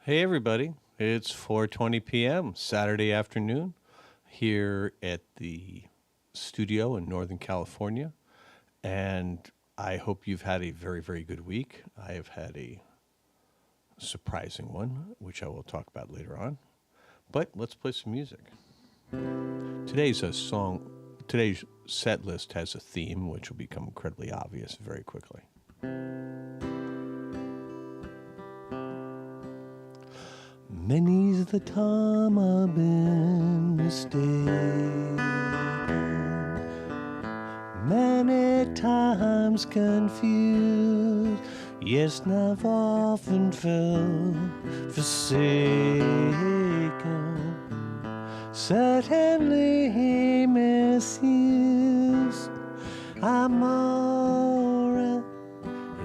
Hey everybody, it's 4:20 p.m. Saturday afternoon here at the studio in Northern California, and I hope you've had a very, very good week. I have had a surprising one, which I will talk about later on. But let's play some music. Today's set list has a theme, which will become incredibly obvious very quickly. Many's the time I've been mistaken, many times confused, yes, and I've often felt forsaken, certainly misused. I'm alright,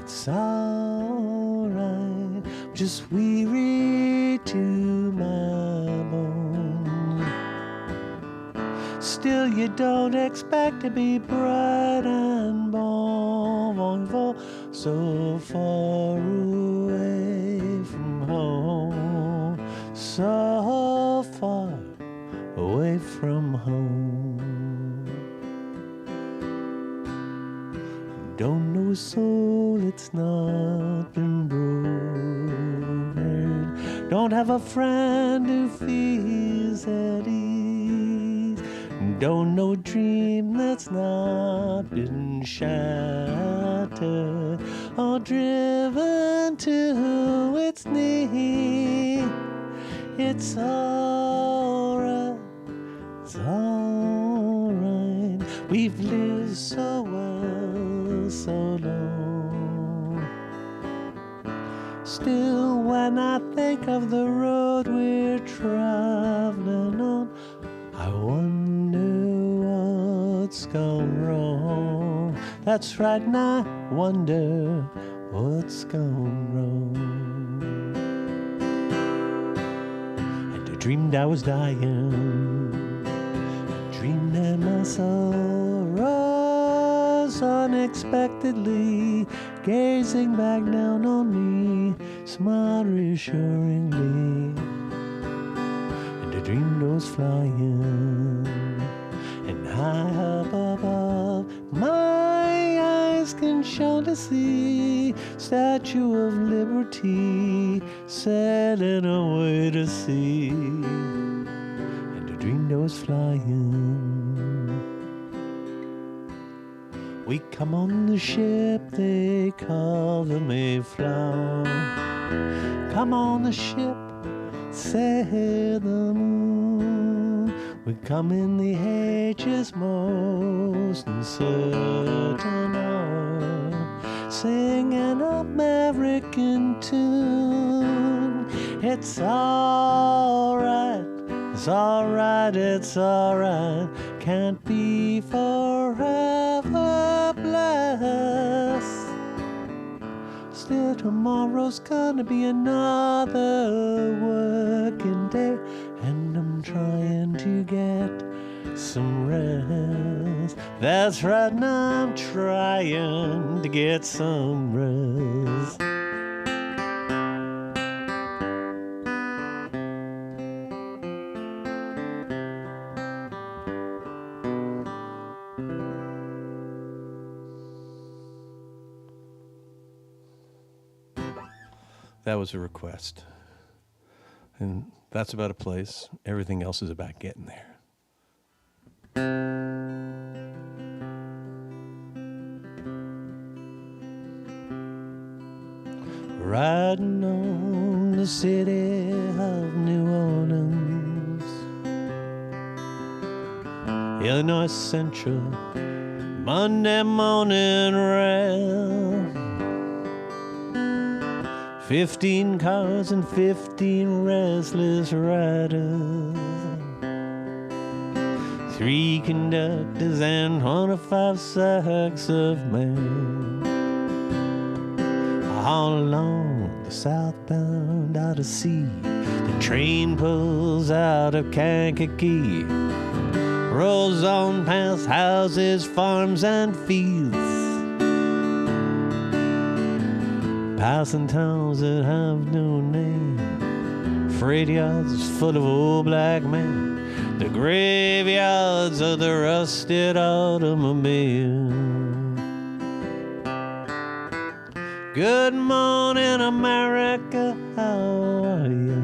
it's alright, just weary to my bones. Still you don't expect to be bright and born for so far away from home, so far away from home. Don't know a soul that's not been broken. Don't have a friend who feels at ease. Don't know a dream that's not been shattered or driven to its knee. It's alright, it's alright. We've lived so well, so long. Still, when I think of the road we're traveling on, I wonder what's gone wrong. That's right, and I wonder what's gone wrong. And I dreamed I was dying, I dreamed that my soul rose unexpectedly, gazing back down on me, smiled reassuringly. And I dreamed I was flying, and high up above, my eyes can show to see Statue of Liberty sailing away to sea. And I dreamed I was flying. We come on the ship they call the Mayflower. Come on the ship, say the moon. We come in the age's most uncertain hour, sing an American tune. It's alright, it's alright, it's alright. Can't be forever blessed. Still tomorrow's gonna be another working day, and I'm trying to get some rest. That's right, now I'm trying to get some rest. That was a request. And that's about a place. Everything else is about getting there. Riding on the city of New Orleans, Illinois Central, Monday morning rail. 15 cars and 15 restless riders, 3 conductors and 25 sacks of mail. All along the southbound out of sea, the train pulls out of Kankakee, rolls on past houses, farms, and fields, passing towns that have no name, freight yards full of old black men, the graveyards of the rusted automobile. Good morning, America, how are you?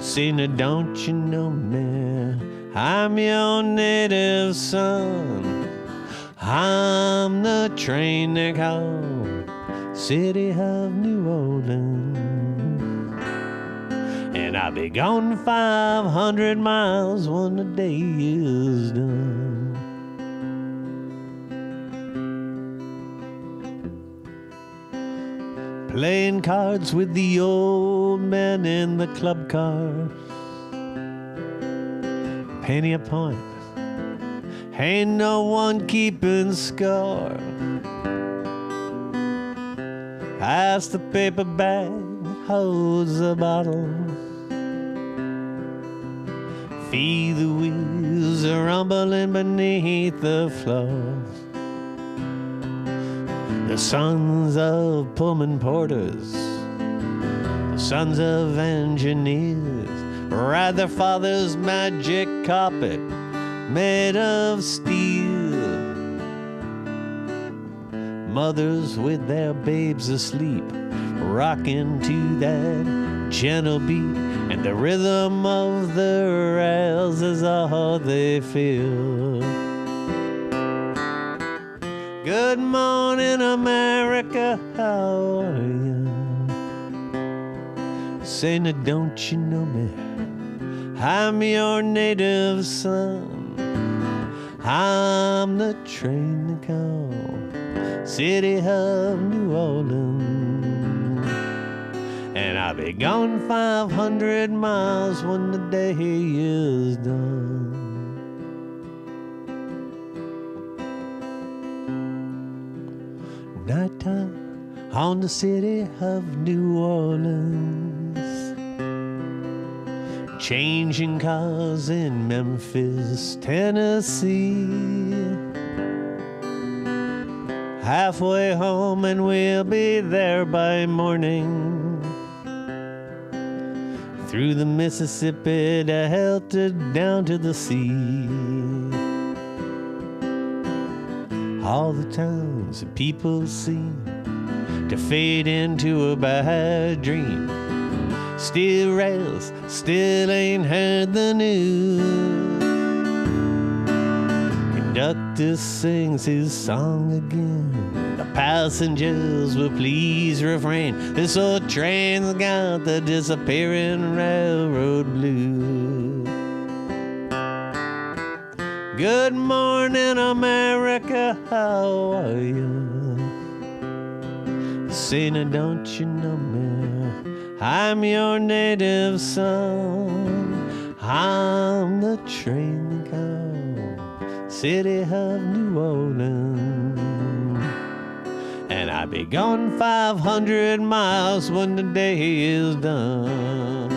Say, now don't you know me? I'm your native son. I'm the train they call City of New Orleans. And I'll be gone 500 miles when the day is done. Playing cards with the old men in the club cars. Penny a point, ain't no one keeping score. Pass the paper bag that holds the bottle. Feel the wheels rumbling beneath the floor. The sons of Pullman porters, the sons of engineers, ride their father's magic carpet made of steel. Mothers with their babes asleep, rocking to that gentle beat, and the rhythm of the rails is all they feel. Good morning, America, how are you? Say, now don't you know me? I'm your native son. I'm the train to call City of New Orleans. And I'll be gone 500 miles when the day is done. Nighttime on the city of New Orleans. Changing cars in Memphis, Tennessee. Halfway home and we'll be there by morning. Through the Mississippi, Delta down to the sea. All the towns and people seem to fade into a bad dream. Steel rails still ain't heard the news. Conductor sings his song again. The passengers will please refrain. This old train's got the disappearing railroad blues. Good morning, America, how are you? Say, now don't you know me? I'm your native son. I'm the train they call City of New Orleans. And I'll be gone 500 miles when the day is done.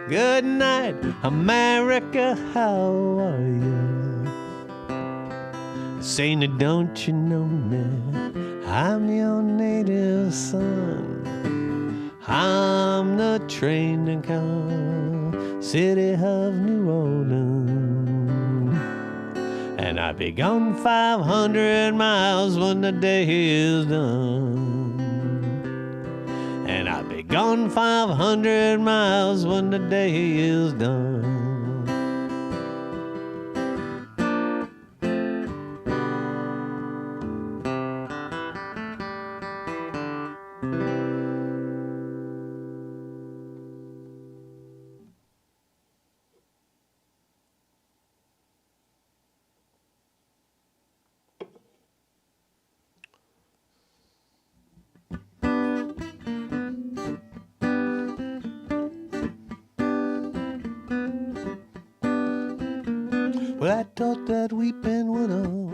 Good night, America, how are you? Say, now don't you know me? I'm your native son. I'm the train to call City of New Orleans. And I'll be gone 500 miles when the day is done. And I'll be gone 500 miles when the day is done. Well, I thought that weeping would all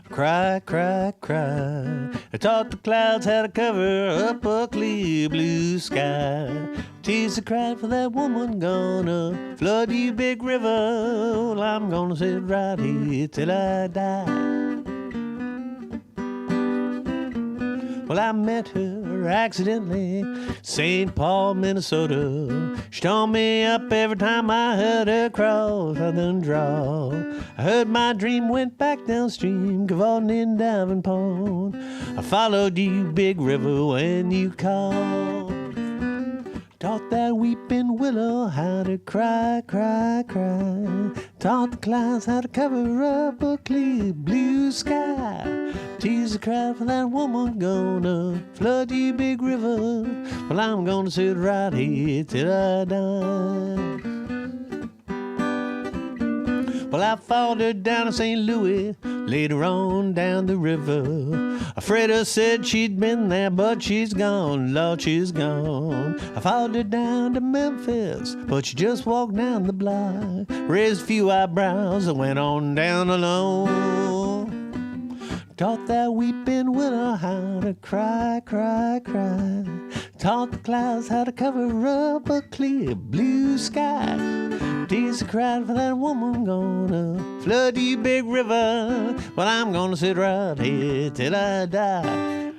cry, cry, cry. I thought the clouds had to cover up a clear blue sky. Tears that cried for that woman gonna flood you, big river. Well, I'm gonna sit right here till I die. Well, I met her accidentally, St. Paul, Minnesota. She told me up every time I heard her cross Southern draw. I heard my dream went back downstream, cavorting in Davenport. I followed you, Big River, when you called. Taught that weeping willow how to cry, cry, cry. Taught the clouds how to cover up a clear blue sky. Tease the crowd for that woman gonna flood you, Big River. Well, I'm gonna sit right here till I die. Well, I followed her down to St. Louis, later on down the river. Freda said she'd been there, but she's gone, Lord, she's gone. I followed her down to Memphis, but she just walked down the block. Raised a few eyebrows and went on down alone. Taught that weeping willow how to cry, cry, cry. Taught the clouds how to cover up a clear blue sky. Tears the crowd for that woman gonna flood you, Big River. Well, I'm gonna sit right here till I die.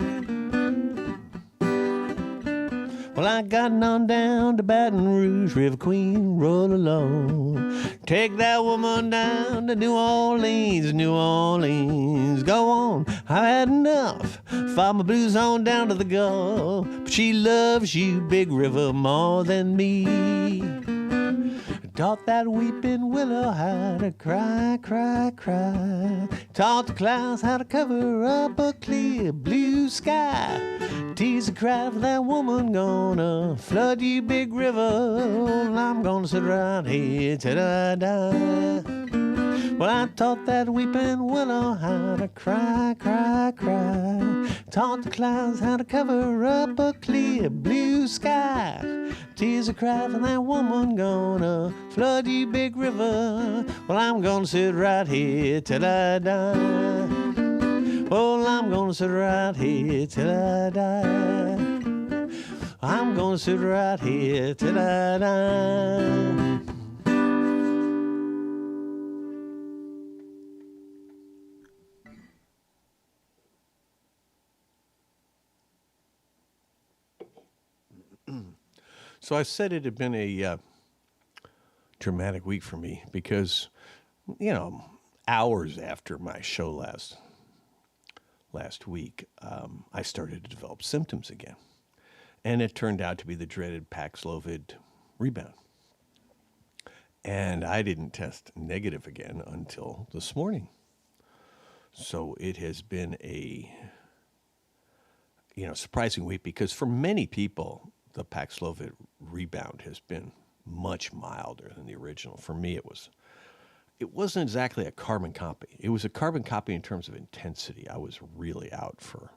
Well, I got on down to Baton Rouge, River Queen, roll along. Take that woman down to New Orleans, New Orleans. Go on, I've had enough. File my blues on down to the Gulf. But she loves you, Big River, more than me. Taught that weeping willow how to cry, cry, cry. Taught the clouds how to cover up a clear blue sky. Tease the crowd for that woman gonna flood you, Big River. Well, I'm gonna sit right here till I die. Well, I taught that weeping willow how to cry, cry, cry. Taught the clouds how to cover up a clear blue sky. Tears a cry for that woman gonna flood you, Big River. Well, I'm gonna sit right here till I die. Well, I'm gonna sit right here till I die. I'm gonna sit right here till I die. So I said it had been a dramatic week for me because, hours after my show last week, I started to develop symptoms again. And it turned out to be the dreaded Paxlovid rebound. And I didn't test negative again until this morning. So it has been a, surprising week because for many people, the Paxlovid rebound has been much milder than the original. For me, it wasn't exactly a carbon copy. It was a carbon copy in terms of intensity. I was really out for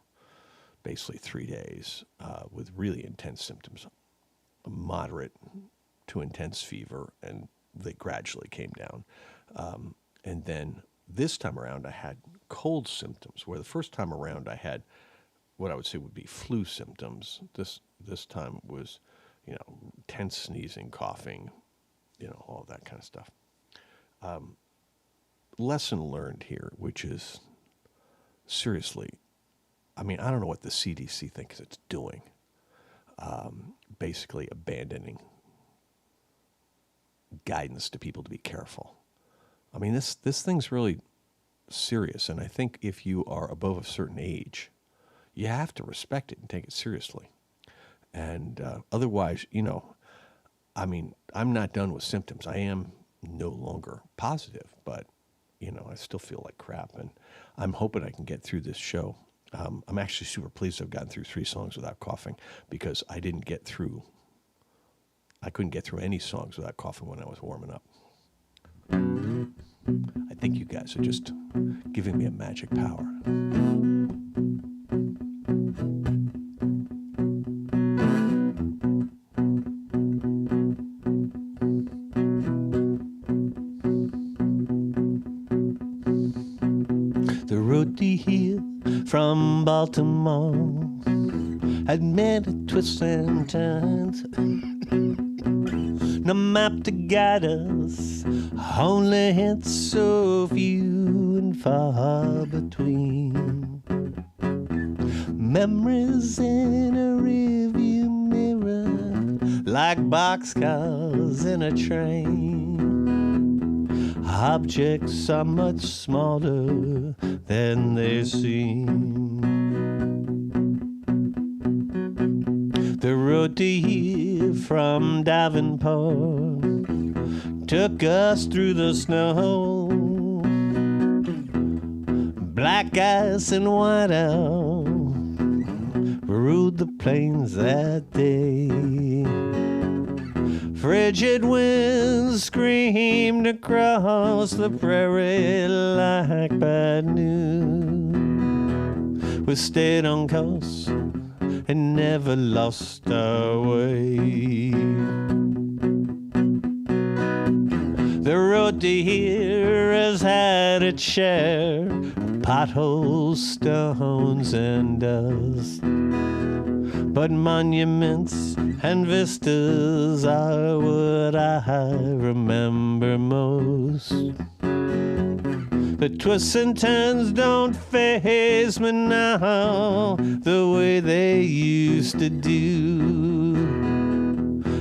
basically 3 days with really intense symptoms, moderate to intense fever, and they gradually came down. And then this time around, I had cold symptoms, where the first time around I had what I would say would be flu symptoms. This time was, tense sneezing, coughing, all that kind of stuff. Lesson learned here, which is seriously, I don't know what the CDC thinks it's doing. Basically abandoning guidance to people to be careful. This thing's really serious, and I think if you are above a certain age, you have to respect it and take it seriously. And otherwise, I'm not done with symptoms. I am no longer positive, but, I still feel like crap. And I'm hoping I can get through this show. I'm actually super pleased I've gotten through 3 songs without coughing because I couldn't get through any songs without coughing when I was warming up. I think you guys are just giving me a magic power. The road to here from Baltimore had many twists and turns. No map to guide us, only hints so few and far between. Memories in a rearview mirror, like boxcars in a train. Objects are much smaller than they seem. The road to here from Davenport took us through the snow. Black ice and white out rode the plains that day. Frigid winds screamed across the prairie like bad news. We stayed on course and never lost our way. The road to here has had its share of potholes, stones, and dust. But monuments and vistas are what I remember most. The twists and turns don't faze me now the way they used to do.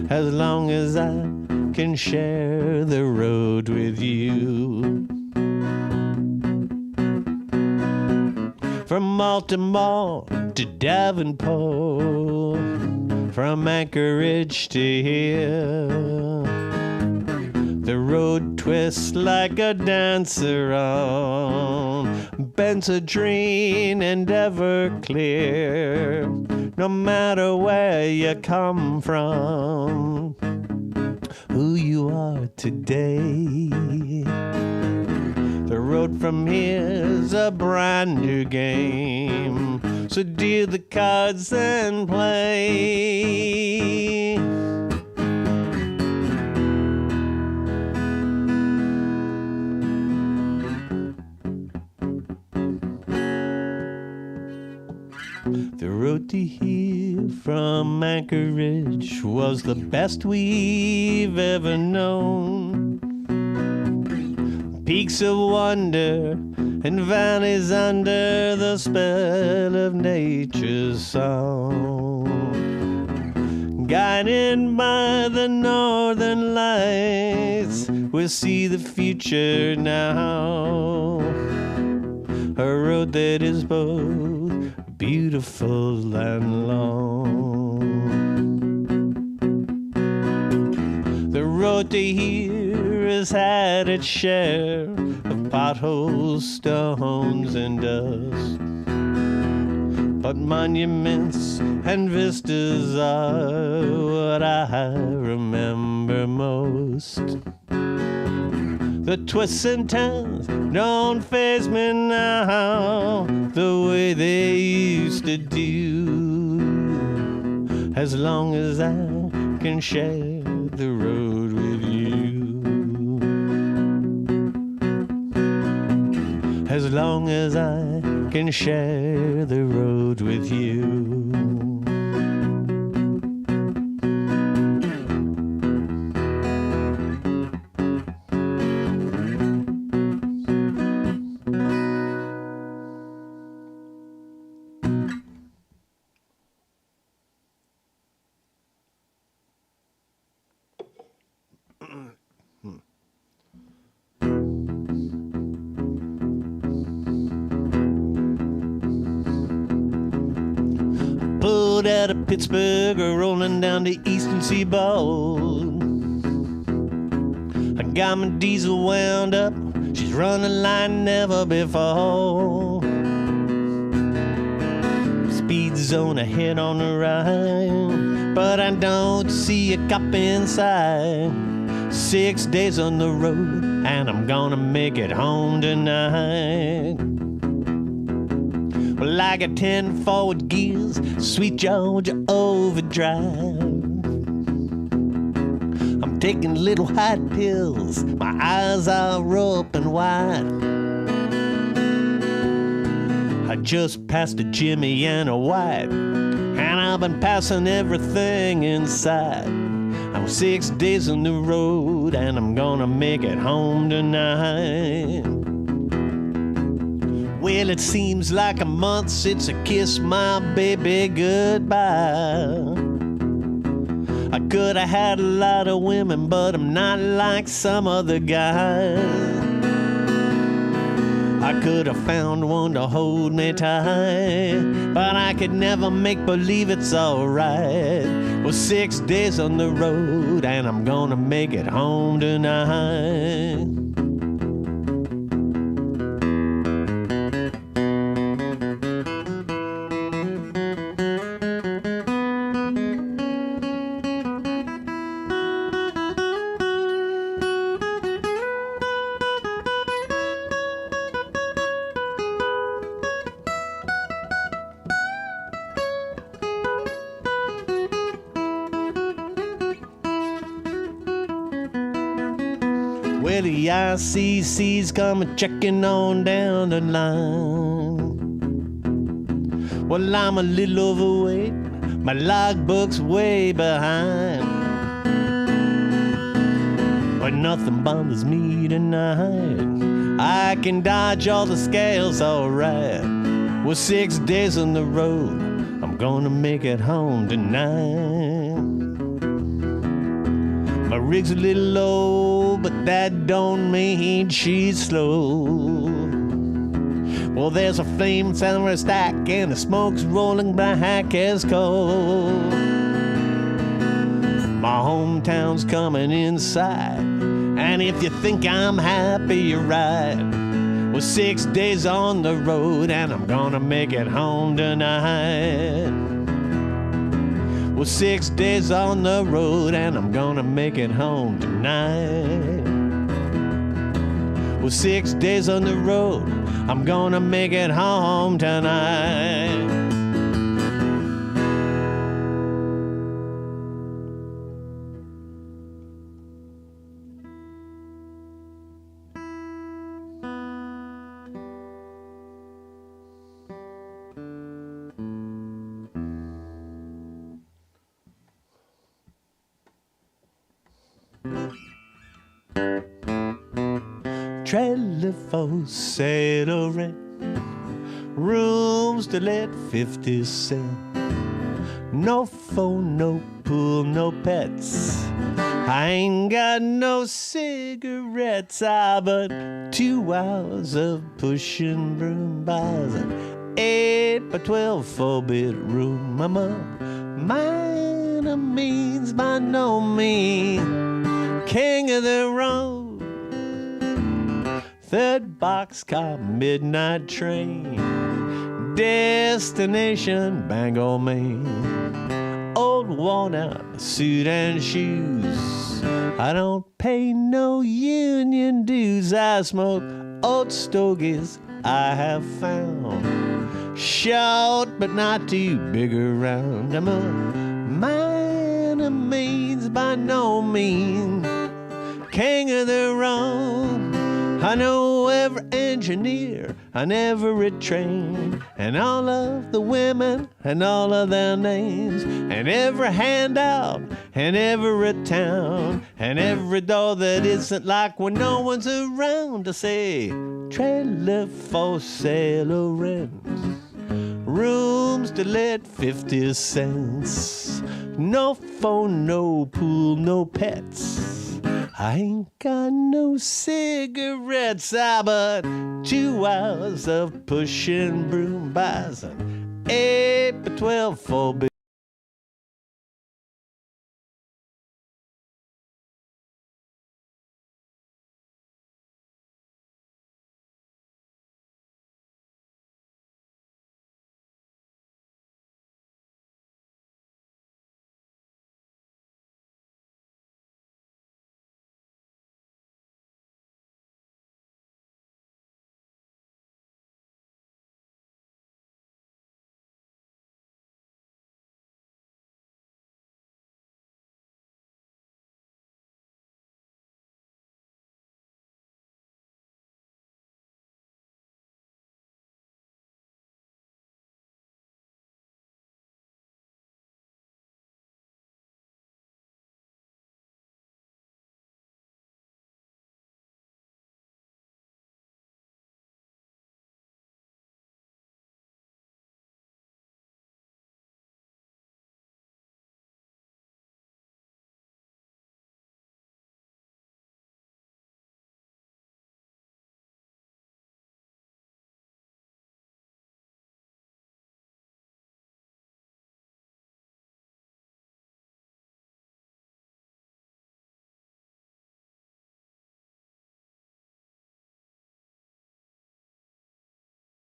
As long as I can share the road with you. From Baltimore to Davenport, from Anchorage to here, the road twists like a dancer on Benzedrine and Everclear. No matter where you come from, who you are today, the road from here's a brand new game. So deal the cards and play. The road to here from Anchorage was the best we've ever known. Peaks of wonder and valleys under the spell of nature's song. Guided by the northern lights, we see the future now. A road that is both beautiful and long. The road to here has had its share of potholes, stones, and dust. But monuments and vistas are what I remember most. The twists and turns don't faze me now the way they used to do. As long as I can share the road with you. As long as I can share the road with you. Pulled out of Pittsburgh or rolling down the eastern seaboard. I got my diesel wound up, she's running like never before. Speed zone ahead on the right, but I don't see a cop inside. 6 days on the road, and I'm gonna make it home tonight. Well, I got 10 forward gears, sweet Georgia overdrive. I'm taking little white pills, my eyes are open wide. I just passed a Jimmy and a White, and I've been passing everything inside. I'm 6 days on the road, and I'm gonna make it home tonight. Well, it seems like I'm months since I kissed my baby goodbye. I could have had a lot of women, but I'm not like some other guys. I could have found one to hold me tight, but I could never make believe it's alright. Well, 6 days on the road, and I'm gonna make it home tonight. Well, the ICC's coming checking on down the line. Well, I'm a little overweight, my logbook's way behind, but nothing bothers me tonight. I can dodge all the scales alright. Well, 6 days on the road, I'm gonna make it home tonight. My rig's a little low, but that don't mean she's slow. Well, there's a flame somewhere stack, and the smoke's rolling black as coal. My hometown's coming inside, and if you think I'm happy, you're right. Well, 6 days on the road, and I'm gonna make it home tonight. Well, 6 days on the road, and I'm gonna make it home tonight. Well, 6 days on the road, I'm gonna make it home tonight. Trailer for sale or rent, rooms to let 50 cents. No phone, no pool, no pets. I ain't got no cigarettes. But 2 hours of pushing broom buys an 8 by 12 4-bedroom. Mine means by no means king of the road. 3rd boxcar, midnight train, destination Bangor, Maine. Old worn-out suit and shoes, I don't pay no union dues. I smoke old stogies I have found, short but not too big around. I'm a man of means by no means king of the road. I know every engineer on every train, and all of the women and all of their names, and every handout and every town, and every door that isn't locked when no one's around to say trailer for sale or rent, rooms to let 50 cents. No phone, no pool, no pets. I ain't got no cigarettes, but 2 hours of pushing broom buys an 8 by 12 4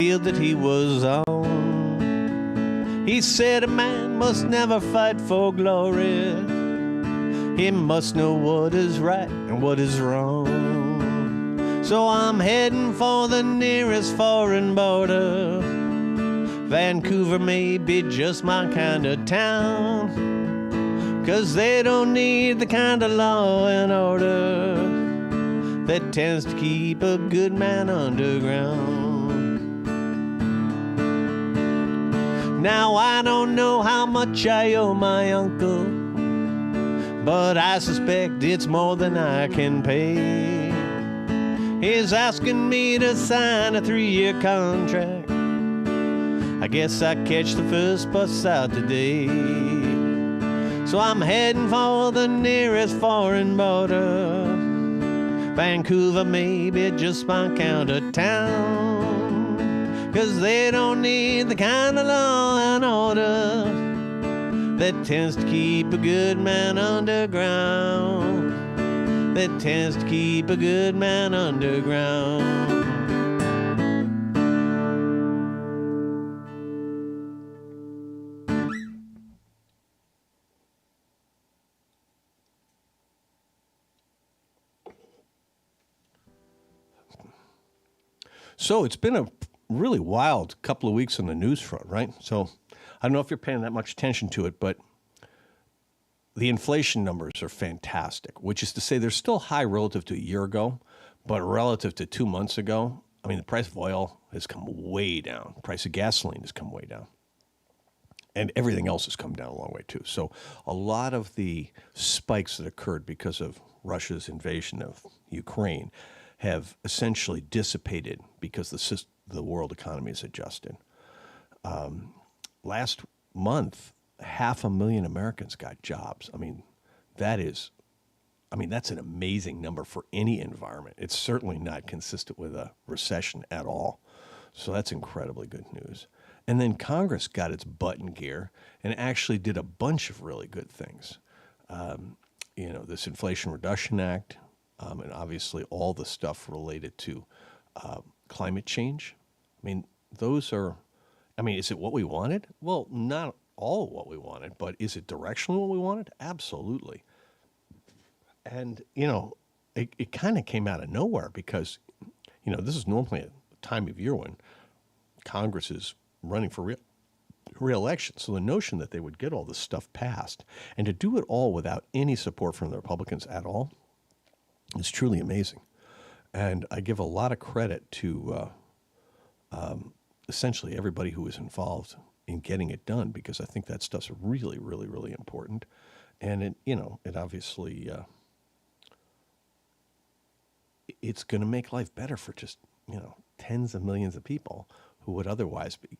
field that he was on. He said a man must never fight for glory. He must know what is right and what is wrong. So I'm heading for the nearest foreign border. Vancouver may be just my kind of town, 'cause they don't need the kind of law and order that tends to keep a good man underground. Now I don't know how much I owe my uncle, but I suspect it's more than I can pay. He's asking me to sign a 3-year contract. I guess I catch the first bus out today. So I'm heading for the nearest foreign border. Vancouver may be just my kind of town, 'cause they don't need the kind of law and order that tends to keep a good man underground. That tends to keep a good man underground. So it's been a really wild couple of weeks on the news front, right? So I don't know if you're paying that much attention to it, but the inflation numbers are fantastic, which is to say they're still high relative to a year ago, but relative to 2 months ago, I mean, the price of oil has come way down. The price of gasoline has come way down. And everything else has come down a long way, too. So a lot of the spikes that occurred because of Russia's invasion of Ukraine have essentially dissipated because the world economy is adjusted. Last month, 500,000 Americans got jobs. I mean, that's an amazing number for any environment. It's certainly not consistent with a recession at all. So that's incredibly good news. And then Congress got its butt in gear and actually did a bunch of really good things. This Inflation Reduction Act, and obviously all the stuff related to climate change. I mean, is it what we wanted? Well, not all what we wanted, but is it directionally what we wanted? Absolutely. And, it kind of came out of nowhere because, this is normally a time of year when Congress is running for re-election. So the notion that they would get all this stuff passed and to do it all without any support from the Republicans at all, it's truly amazing. And I give a lot of credit to essentially everybody who was involved in getting it done, because I think that stuff's really, really, really important. And it obviously, it's going to make life better for just, tens of millions of people who would otherwise be,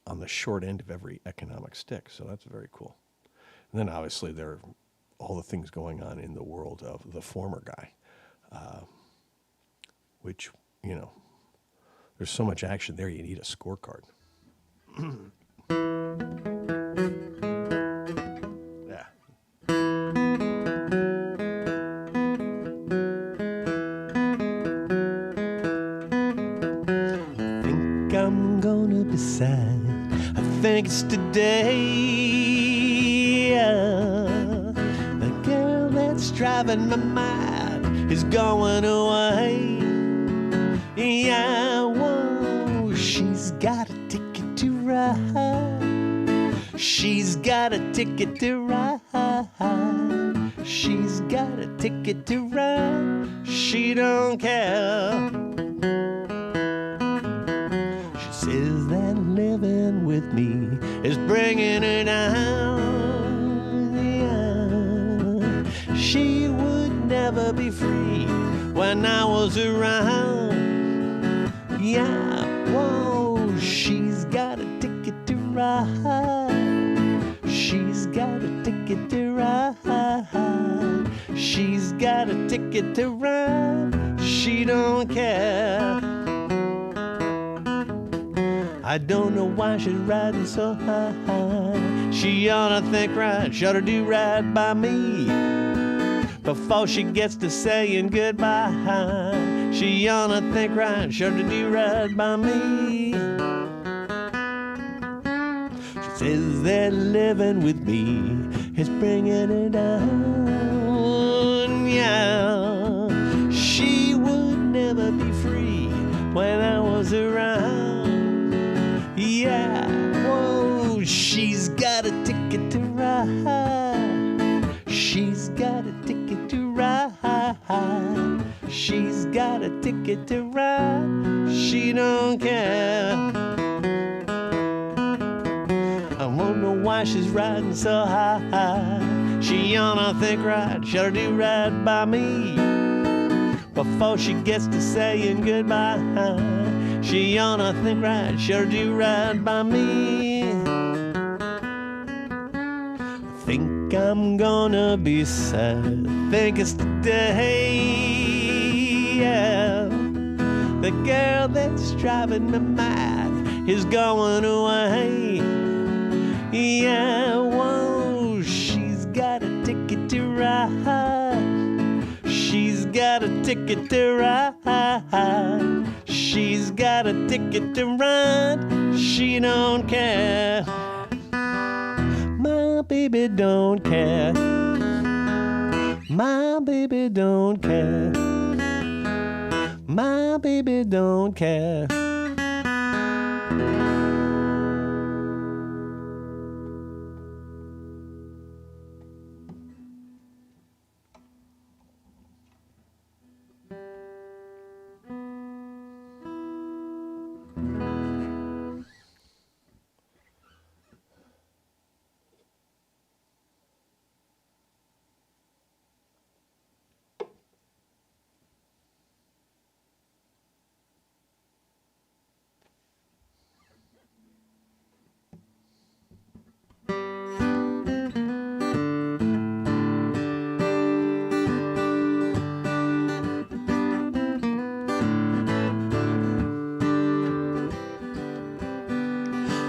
on the short end of every economic stick. So that's very cool. And then obviously there are all the things going on in the world of the former guy. Which, there's so much action there, you need a scorecard. Yeah. I think I'm gonna decide, I think it's today. The girl that's driving my mind is going away. Yeah, whoa, she's got a ticket to ride. She's got a ticket to ride. She's got a ticket to ride. She don't care. She says that living with me is bringing her down. Yeah. She would never be free when I was around. Yeah, whoa, she's got a ticket to ride. She's got a ticket to ride. She's got a ticket to ride. She don't care. I don't know why she's riding so high. She ought to think right, she ought to do right by me before she gets to saying goodbye. She ought to think right, she ought to do right by me. says that living with me is bringing her down. Yeah, she would never be free when I was around. Yeah, whoa, she's got a ticket to ride. She's got a ticket to ride. She's got a ticket to ride. She don't care. I wonder why she's riding so high. She on a thick ride, she'll do right by me before she gets to saying goodbye. She on a thick ride, she'll do right by me. Think I'm gonna be sad, think it's the day, yeah. The girl that's driving me mad is going away. Yeah, whoa, she's got a ticket to ride. She's got a ticket to ride. She's got a ticket to ride. She don't care. My baby don't care. My baby don't care. My baby don't care.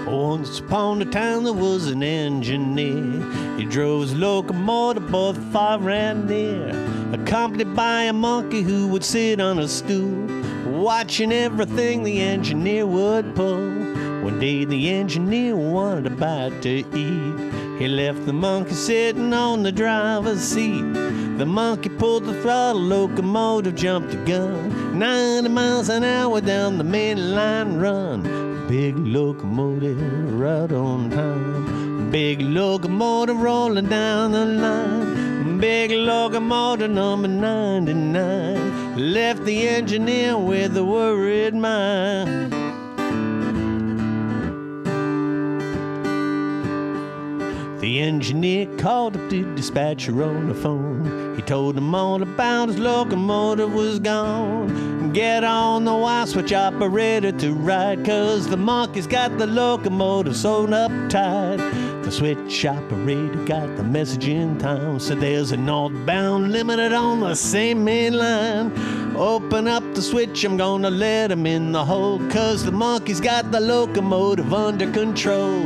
Once upon a time there was an engineer. He drove his locomotive both far and near, accompanied by a monkey who would sit on a stool, watching everything the engineer would pull. One day the engineer wanted a bite to eat. He left the monkey sitting on the driver's seat. The monkey pulled the throttle, locomotive jumped the gun, 90 miles an hour down the main line run. Big locomotive right on time. Big locomotive rolling down the line. Big locomotive number 99 left the engineer with a worried mind. The engineer called up the dispatcher on the phone. He told him all about his locomotive was gone. Get on the wire switch operator to ride, 'cause the monkey's got the locomotive sewn up tight. The switch operator got the message in time, said there's a northbound limited on the same main line. Open up the switch, I'm gonna let him in the hole, 'cause the monkey's got the locomotive under control.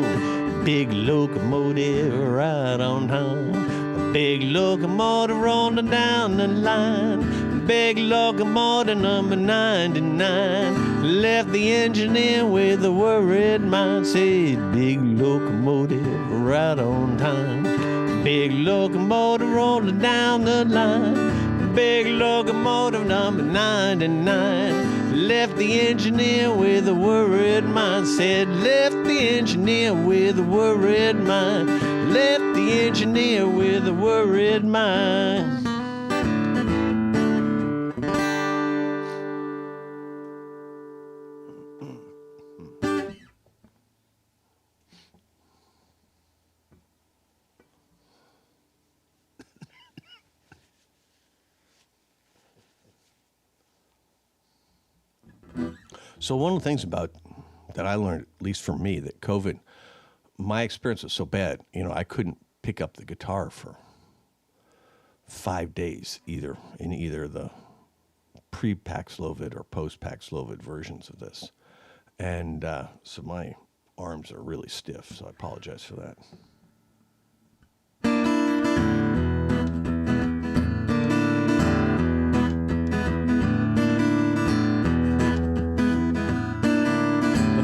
Big locomotive right on time. A big locomotive rolling down the line. Big locomotive number 99 left the engineer with a worried mind. Said big locomotive right on time. Big locomotive rolling down the line. Big locomotive number 99 left the engineer with a worried mind. Said left the engineer with a worried mind. Left the engineer with a worried mind. So one of the things about that I learned, at least for me, that COVID, my experience was so bad, I couldn't pick up the guitar for 5 days either in either the pre-Paxlovid or post-Paxlovid versions of this. And so my arms are really stiff, so I apologize for that.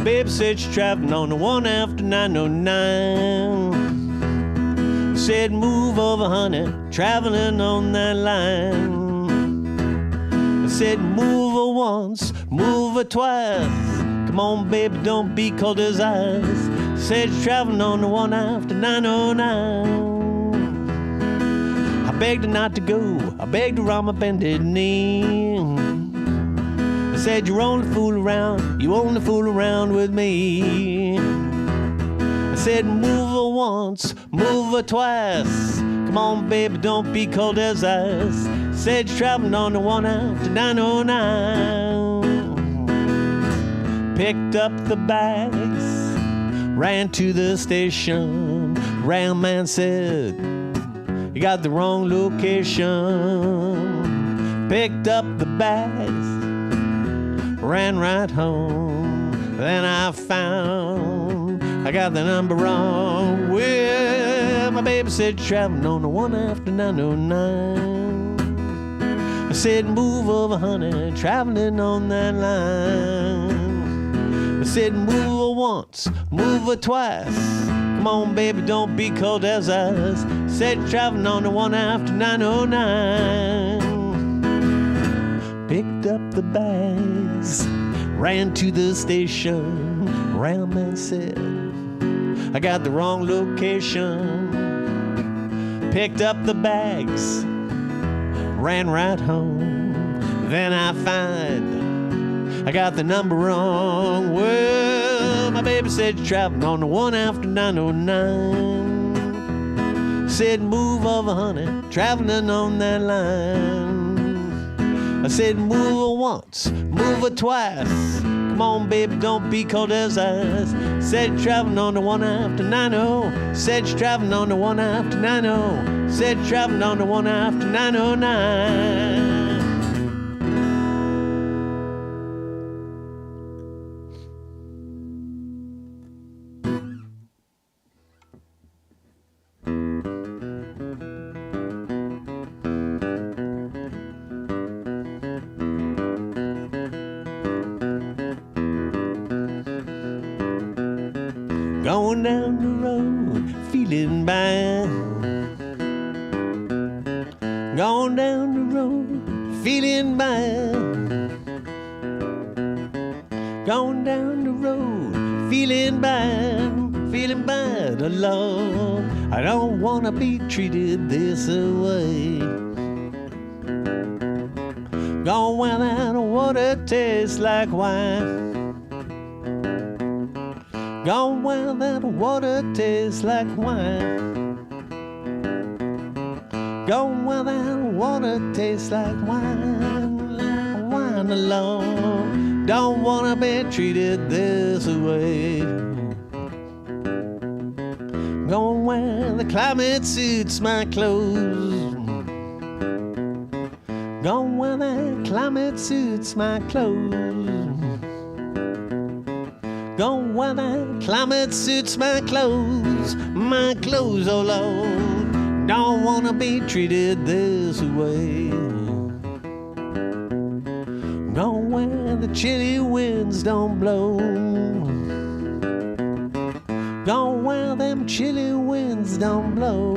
baby said she's traveling on the one after 909. I said, move over, honey, traveling on that line. I said, move her once, move her twice. Come on, baby, don't be cold as ice. Said she's traveling on the one after 909. I begged her not to go, I begged her on my bended knee. I said, you only fool around with me. I said, move her once, move her twice. Come on, baby, don't be cold as ice. Said you're traveling on the one after 909. Picked up the bags, ran to the station. Railman said, you got the wrong location. Picked up the bags, ran right home. Then I found I got the number wrong. Well, my baby said traveling on the one after 909. I said, move over, honey, traveling on that line. I said, move her once, move her twice. Come on, baby, don't be cold as ice. Said traveling on the one after 909. Picked up the bags, ran to the station. Railman said, I got the wrong location. Picked up the bags, ran right home. Then I find I got the number wrong. Well, my baby said you're traveling on the one after 909. Said move over, honey, traveling on that line. I said, move her once, move her twice. Come on, baby, don't be cold as ice. Said you're traveling on the one after 90. Said you're traveling on the one after 90. Said you're traveling on the one after 909. Going down the road, feeling bad. Going down the road, feeling bad. Going down the road, feeling bad alone. I don't wanna be treated this way. Going where that water tastes like wine. Gone where that water tastes like wine. Gone where that water tastes like wine alone. Don't wanna be treated this way. Gone where the climate suits my clothes. Gone where the climate suits my clothes. Gone where the climate suits my clothes, oh Lord. Don't wanna be treated this way. Gone where the chilly winds don't blow. Gone where them chilly winds don't blow.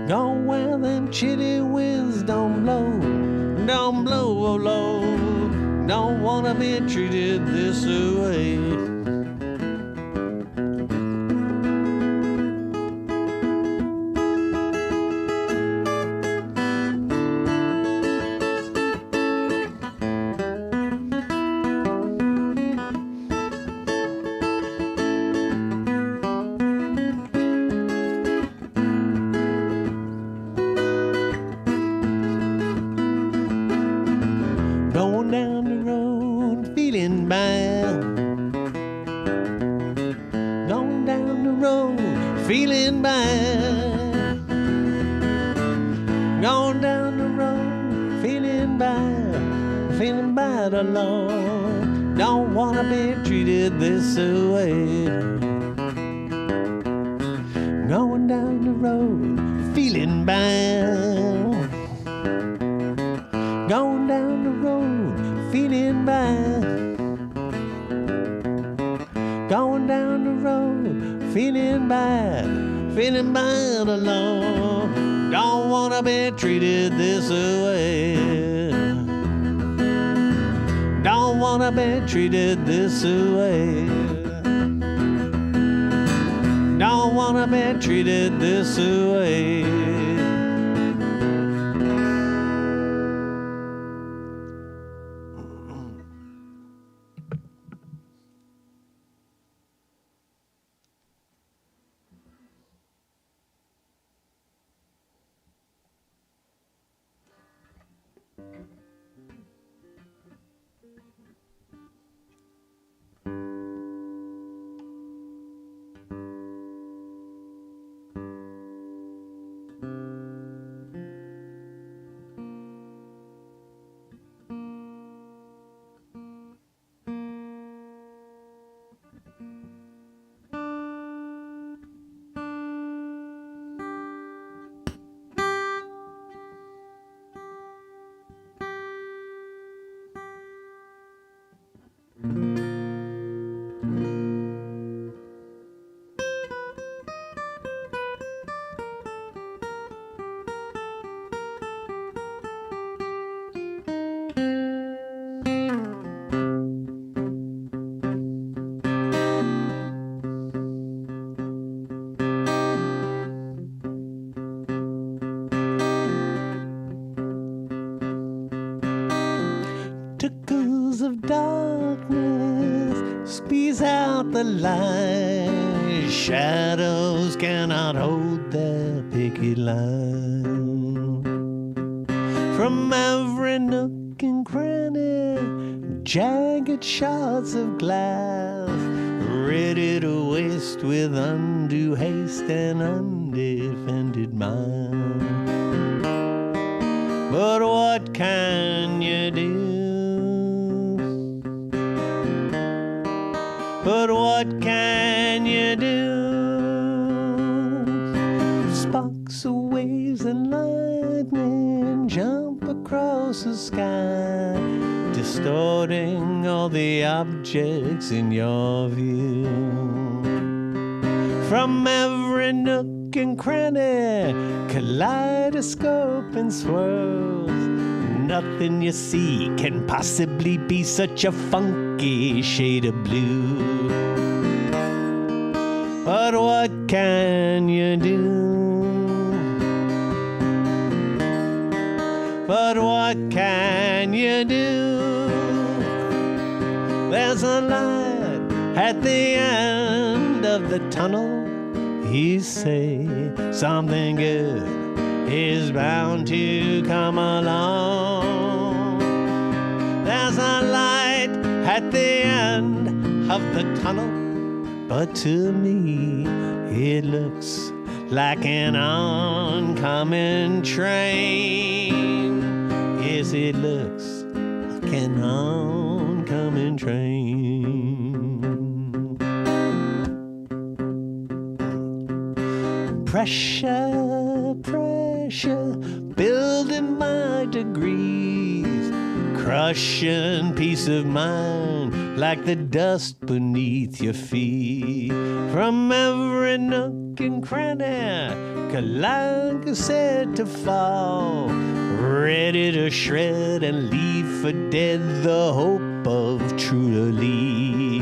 Gone where them chilly winds don't blow, oh Lord. Don't wanna be treated this way. Going down the road, feeling bad. Going down the road, feeling bad. Going down the road, feeling bad alone. Don't wanna be treated this way. Going down the road, feeling bad. Going down the road, feeling bad. feeling bad alone. Don't wanna be treated this way. Don't wanna be treated this way. Don't wanna be treated this way. Tickles of darkness squeeze out the light. Shadows cannot hold their picket line. From every nook and cranny, jagged shards of glass, ready to waste with undue haste and undefended mind. But what can you do? But what can you do? Sparks of waves and lightning jump across the sky, distorting all the objects in your view. From every nook and cranny, kaleidoscope and swirls, nothing you see can possibly be such a funky shade of blue. But what can you do? But what can you do? There's a light at the end of the tunnel. You say something good is bound to come along. There's a light at the end of the tunnel, but to me it looks like an oncoming train. Yes, it looks like an oncoming train. Pressure, pressure, building my degrees, crushing peace of mind like the dust beneath your feet. From every nook and cranny, Kalanka said to fall, ready to shred and leave for dead the hope of truly.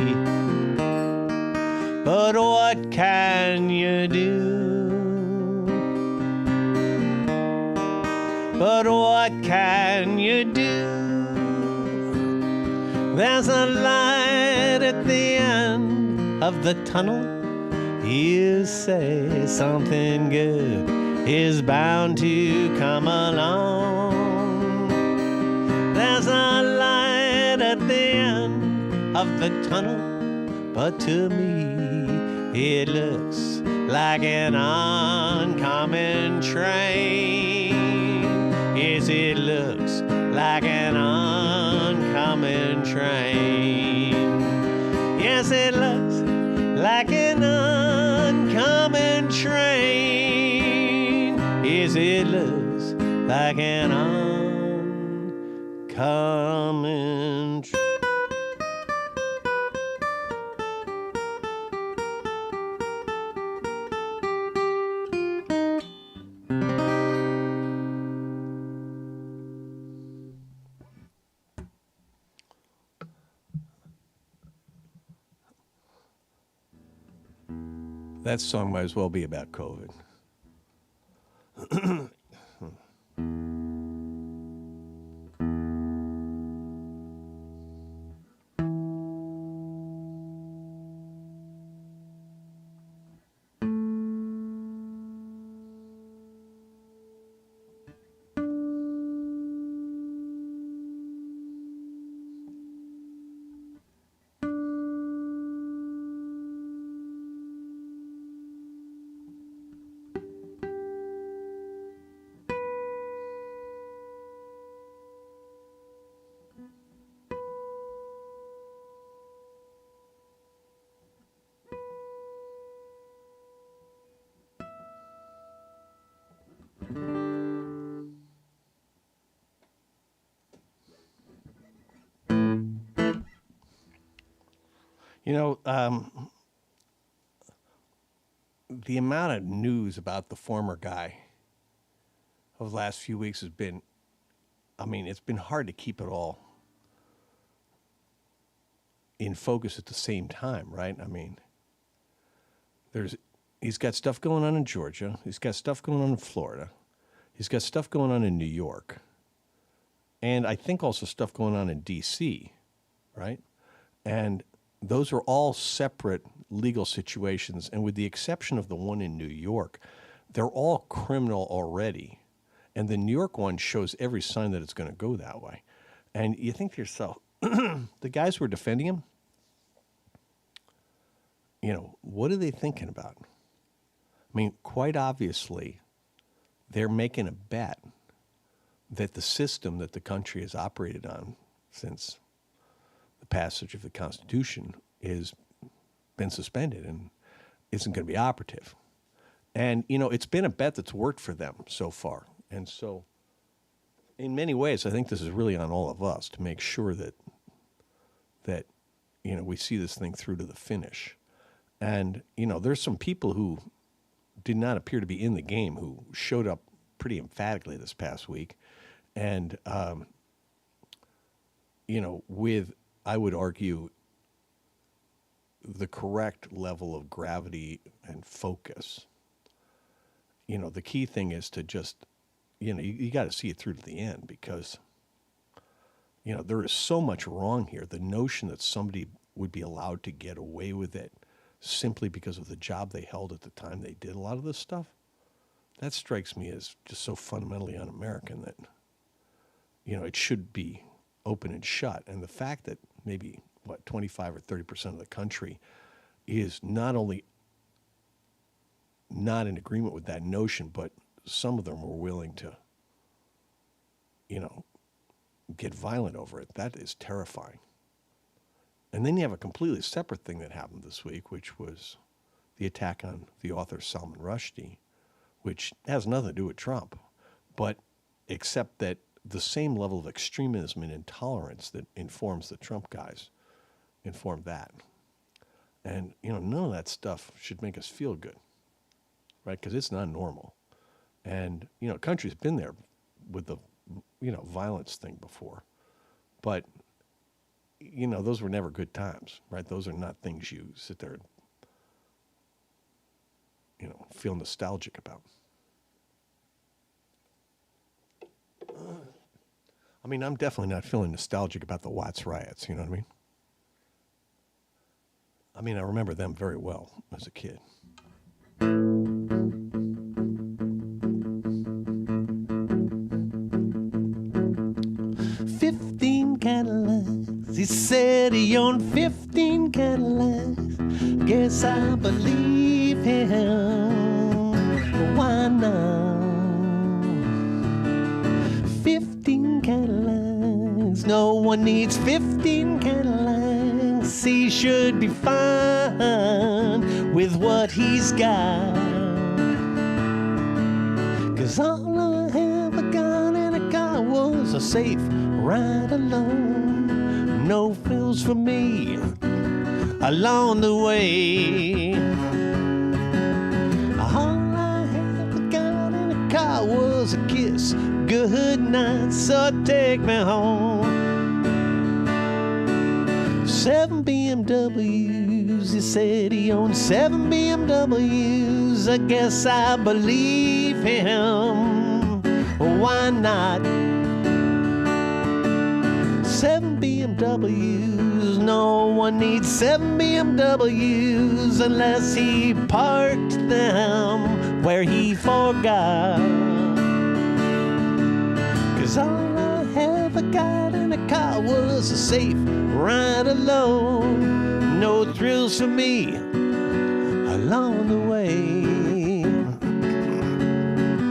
But what can you do? But what can you do? There's a light at the end of the tunnel. You say something good is bound to come along. There's a light at the end of the tunnel, but to me it looks like an oncoming train. Yes, it looks like an oncoming train. Yes, it looks like an oncoming train. Yes, it looks like an oncoming train. That song might as well be about COVID. You know, the amount of news about the former guy of the last few weeks has been, I mean, it's been hard to keep it all in focus at the same time, right? I mean, he's got stuff going on in Georgia. He's got stuff going on in Florida. He's got stuff going on in New York. And I think also stuff going on in D.C., right? And those are all separate legal situations. And with the exception of the one in New York, they're all criminal already. And the New York one shows every sign that it's going to go that way. And you think to yourself, the guys who are defending him, you know, what are they thinking about? I mean, quite obviously, they're making a bet that the system that the country has operated on since the passage of the Constitution is been suspended and isn't going to be operative. And, you know, it's been a bet that's worked for them so far. And so in many ways, I think this is really on all of us to make sure that, you know, we see this thing through to the finish. And, you know, there's some people who did not appear to be in the game who showed up pretty emphatically this past week. And, you know, with, I would argue, the correct level of gravity and focus. You know, the key thing is to just, you know, you got to see it through to the end because, you know, there is so much wrong here. The notion that somebody would be allowed to get away with it simply because of the job they held at the time they did a lot of this stuff, that strikes me as just so fundamentally un-American that, you know, it should be open and shut. And the fact that maybe, 25 or 30% of the country is not only not in agreement with that notion, but some of them were willing to, you know, get violent over it. That is terrifying. And then you have a completely separate thing that happened this week, which was the attack on the author Salman Rushdie, which has nothing to do with Trump, but except that the same level of extremism and intolerance that informs the Trump guys informed that. And, you know, none of that stuff should make us feel good, right? Because it's not normal. And, you know, country's been there with the, you know, violence thing before. But, you know, those were never good times, right? Those are not things you sit there and, you know, feel nostalgic about. I mean, I'm definitely not feeling nostalgic about the Watts riots, you know what I mean? I mean, I remember them very well as a kid. 15 Cadillacs, he said he owned 15 Cadillacs. Guess I believe him. Why not? 15 Cadillacs, no one needs 15 Cadillacs. He should be fine with what he's got. 'Cause all I ever got in a car was a safe ride alone. No frills for me along the way. All I ever got in a car was a kiss. Good night, so take me home. 7 BMWs BMWs. He said he owned 7 BMWs. I guess I believe him. Why not? 7 BMWs. No one needs 7 BMWs unless he parked them where he forgot. 'Cause all I ever got in a car was a safe ride alone. No thrills for me along the way.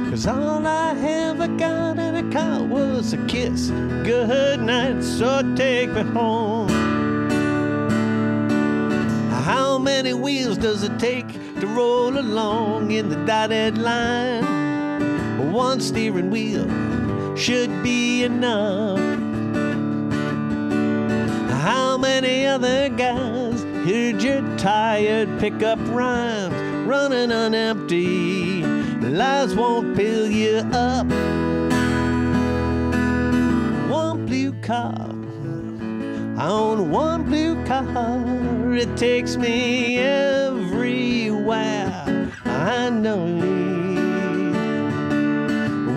'Cause all I ever got in a car was a kiss, good night, so take me home. How many wheels does it take to roll along in the dotted line? One steering wheel should be enough. How many other guys heard your tired pickup rhymes running on empty? Lies won't fill you up. One blue car, I own one blue car. It takes me everywhere I know.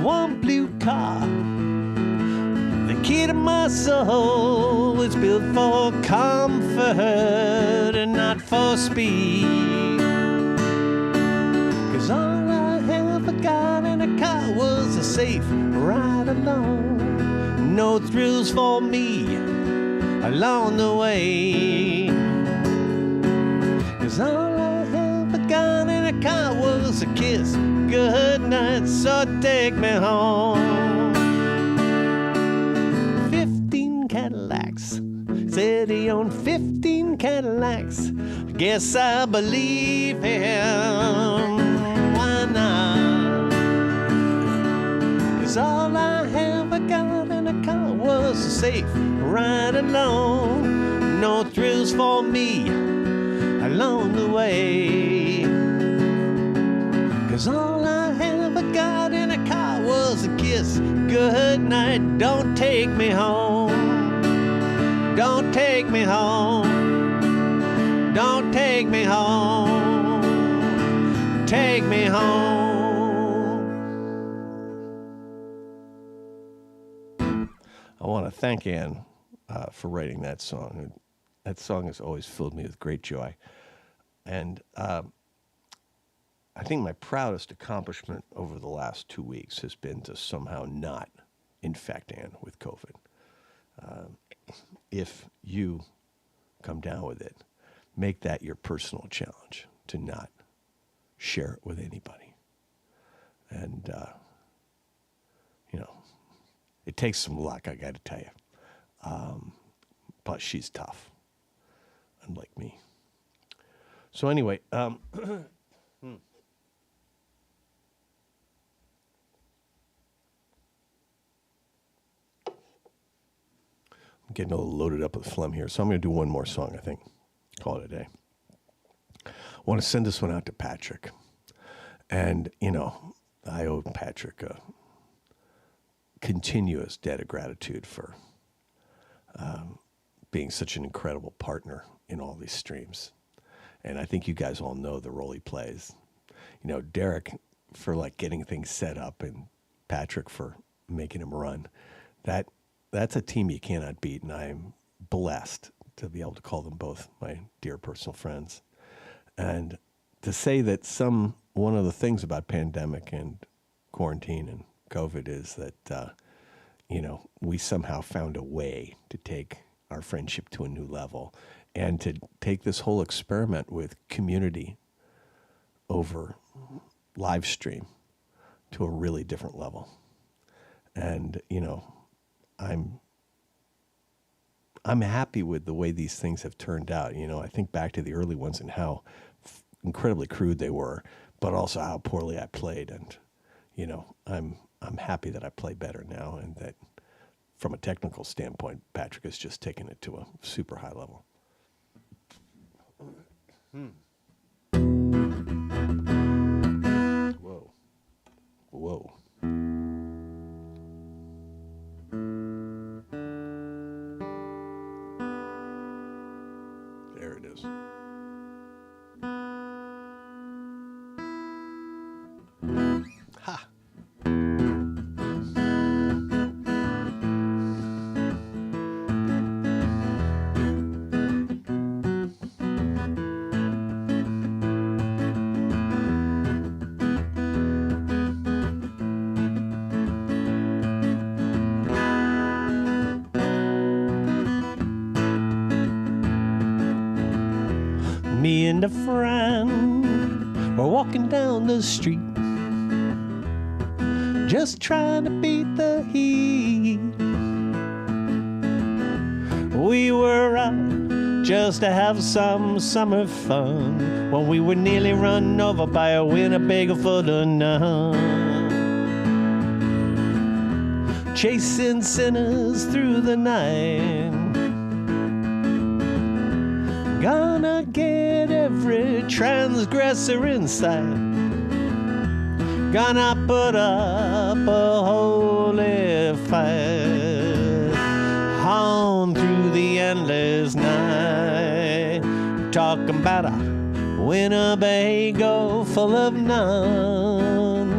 One blue car, the key to my soul. It's built for comfort and not for speed. 'Cause all I ever got in a car was a safe ride alone. No thrills for me along the way. 'Cause all I ever got in a car was a kiss, good night, so take me home. 15 Cadillacs, said he owned 15 Cadillacs. Guess I believe him. Why not? 'Cause all I ever got in a car was a safe ride alone. No thrills for me along the way. 'Cause all I ever got in a car was a kiss, good night, don't take me home. Don't take me home. Don't take me home. Take me home. I want to thank Ann for writing that song. That song has always filled me with great joy. And I think my proudest accomplishment over the last 2 weeks has been to somehow not infect Ann with COVID. If you come down with it, make that your personal challenge to not share it with anybody. And, it takes some luck, I got to tell you. But she's tough, unlike me. So anyway, I'm getting a little loaded up with phlegm here, so I'm going to do one more song, I think. Call it a day. I want to send this one out to Patrick. And, I owe Patrick a continuous debt of gratitude for being such an incredible partner in all these streams. And I think you guys all know the role he plays. Derek for getting things set up and Patrick for making him run. That's a team you cannot beat, and I'm blessed to be able to call them both my dear personal friends. And to say that one of the things about pandemic and quarantine and COVID is that, we somehow found a way to take our friendship to a new level and to take this whole experiment with community over live stream to a really different level. And, I'm happy with the way these things have turned out. I think back to the early ones and how incredibly crude they were, but also how poorly I played. And, I'm happy that I play better now, and that from a technical standpoint, Patrick has just taken it to a super high level. Whoa. Whoa. There it is. and a friend were walking down the street, just trying to beat the heat. We were out just to have some summer fun when we were nearly run over by a Winnebago full of nun, chasing sinners through the night. Gonna get every transgressor in sight. Gonna put up a holy fight on through the endless night. Talking about a Winnebago full of nuns.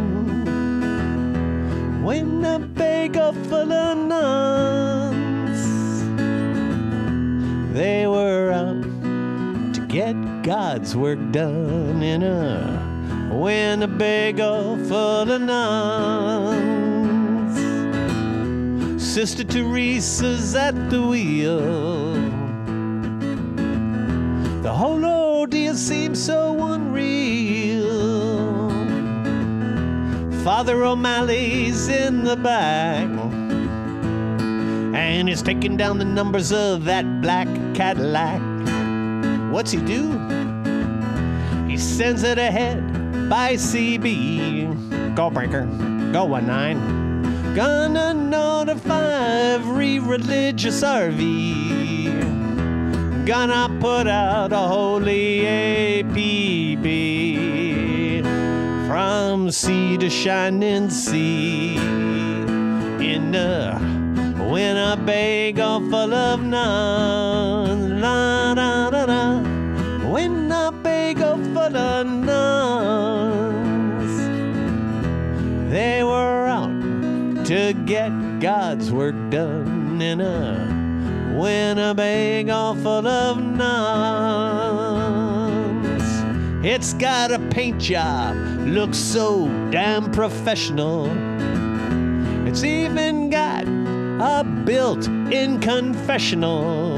Winnebago full of nuns. They were out to get God's work done in a Winnebago full of nuns. Sister Teresa's at the wheel. The whole ordeal seems so unreal. Father O'Malley's in the back, and he's taking down the numbers of that black Cadillac. What's he do? He sends it ahead by CB. Go breaker, go 19. Gonna notify every religious RV. Gonna put out a holy APB from sea to shining sea in the Winnebago full of nuns. La da da da. Winnebago full of nuns. They were out to get God's work done in a Winnebago full of nuns. It's got a paint job, looks so damn professional. It's even got a built-in confessional.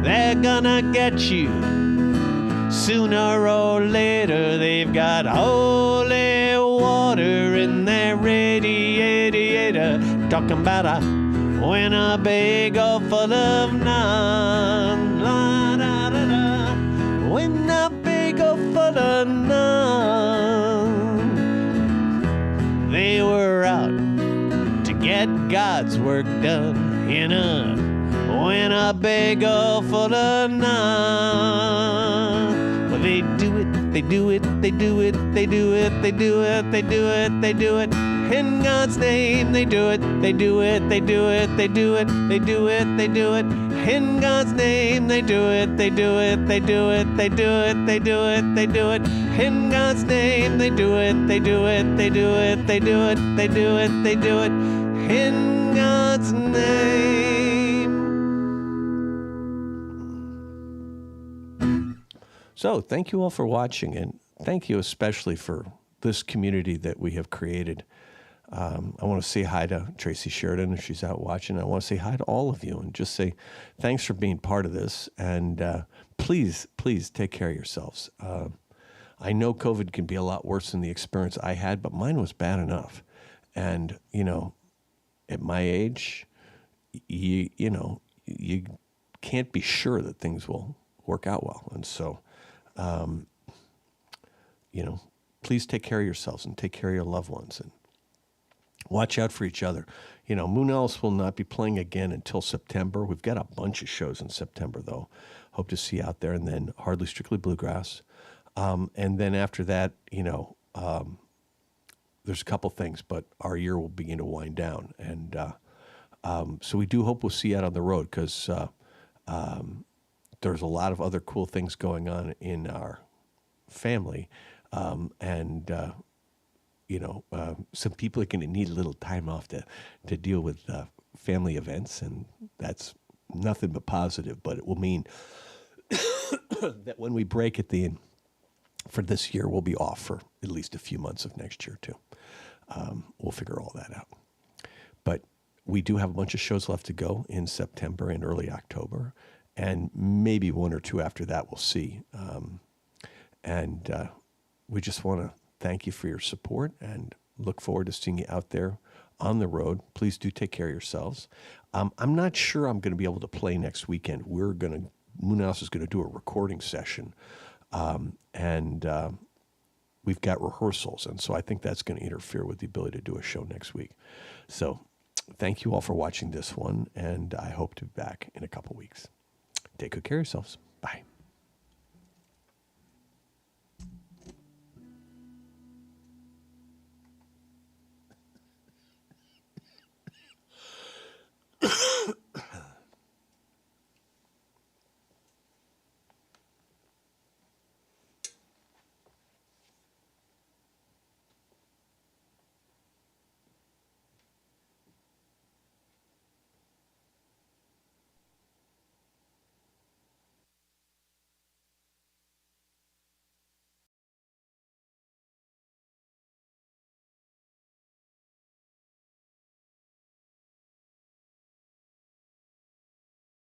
They're gonna get you sooner or later. They've got holy water in their radiator. Talking about a Winnebago full of nuns. La, da, da, da. Winnebago full of nuns. They were out to get God's work done in a Winnebago full of nuns. Well, they do it, they do it, they do it, they do it, they do it, they do it, they do it. In God's name, they do it, they do it, they do it, they do it, they do it, they do it. In God's name, they do it, they do it, they do it, they do it, they do it, they do it. In God's name, they do it, they do it, they do it, they do it, they do it, they do it. In God's name. So, thank you all for watching, and thank you especially for this community that we have created. I want to say hi to Tracy Sheridan if she's out watching. I want to say hi to all of you and just say thanks for being part of this. And please, please take care of yourselves. I know COVID can be a lot worse than the experience I had, but mine was bad enough. And, you know, at my age, you can't be sure that things will work out well. And so, please take care of yourselves and take care of your loved ones and watch out for each other. You know, Moonalice will not be playing again until September. We've got a bunch of shows in September, though. Hope to see you out there. And then Hardly Strictly Bluegrass. And then after that, there's a couple things, but our year will begin to wind down. And so we do hope we'll see you out on the road because there's a lot of other cool things going on in our family. Some people are going to need a little time off to deal with family events, and that's nothing but positive. But it will mean that when we break at the end for this year, we'll be off for at least a few months of next year, too. We'll figure all that out. But we do have a bunch of shows left to go in September and early October, and maybe one or two after that, we'll see. And we just want to thank you for your support and look forward to seeing you out there on the road. Please do take care of yourselves. I'm not sure I'm going to be able to play next weekend. Moonalice is going to do a recording session, and we've got rehearsals, and so I think that's going to interfere with the ability to do a show next week. So thank you all for watching this one, and I hope to be back in a couple weeks. Take good care of yourselves. Bye.